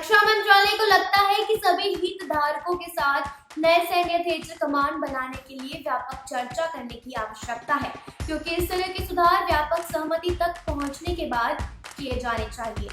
रक्षा मंत्रालय को लगता है कि सभी हितधारकों के साथ नए सैन्य थिएटर कमांड बनाने के लिए व्यापक चर्चा करने की आवश्यकता है, क्योंकि इस तरह के सुधार व्यापक सहमति तक पहुंचने के बाद किए जाने चाहिए।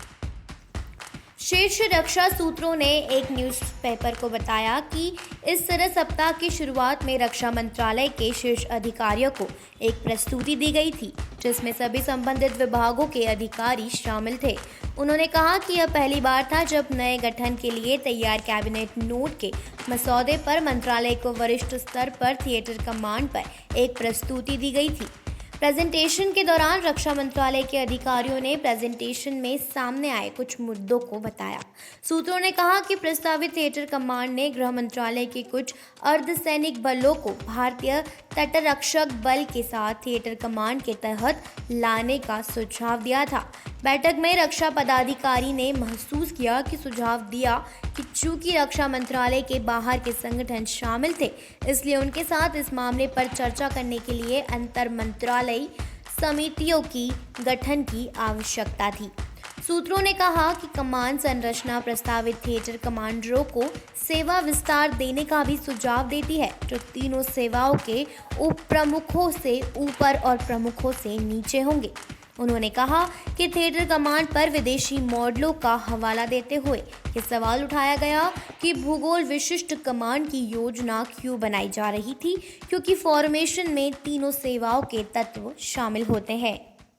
शीर्ष रक्षा सूत्रों ने एक न्यूज़पेपर को बताया कि इस तरह सप्ताह की शुरुआत में रक्षा मंत्रालय के शीर्ष अधिकारियों को एक प्रस्तुति दी गई थी, जिसमें सभी संबंधित विभागों के अधिकारी शामिल थे। उन्होंने कहा कि यह पहली बार था जब नए गठन के लिए तैयार कैबिनेट नोट के मसौदे पर मंत्रालय को वरिष्ठ स्तर पर थिएटर कमांड पर एक प्रस्तुति दी गई थी। प्रेजेंटेशन के दौरान रक्षा मंत्रालय के अधिकारियों ने प्रेजेंटेशन में सामने आए कुछ मुद्दों को बताया। सूत्रों ने कहा कि प्रस्तावित थिएटर कमांड ने गृह मंत्रालय के कुछ अर्धसैनिक बलों को भारतीय तटरक्षक बल के साथ थिएटर कमांड के तहत लाने का सुझाव दिया था। बैठक में रक्षा पदाधिकारी ने महसूस किया कि सुझाव दिया कि चूंकि रक्षा मंत्रालय के बाहर के संगठन शामिल थे, इसलिए उनके साथ इस मामले पर चर्चा करने के लिए अंतर मंत्रालयी समितियों की गठन की आवश्यकता थी। सूत्रों ने कहा कि कमान संरचना प्रस्तावित थिएटर कमांडरों को सेवा विस्तार देने का भी सुझाव देती है, जो तीनों सेवाओं के उप प्रमुखों से ऊपर और प्रमुखों से नीचे होंगे। उन्होंने कहा कि थिएटर कमांड पर विदेशी मॉडलों का हवाला देते हुए ये सवाल उठाया गया कि भूगोल विशिष्ट कमांड की योजना क्यों बनाई जा रही थी, क्योंकि फॉर्मेशन में तीनों सेवाओं के तत्व शामिल होते हैं।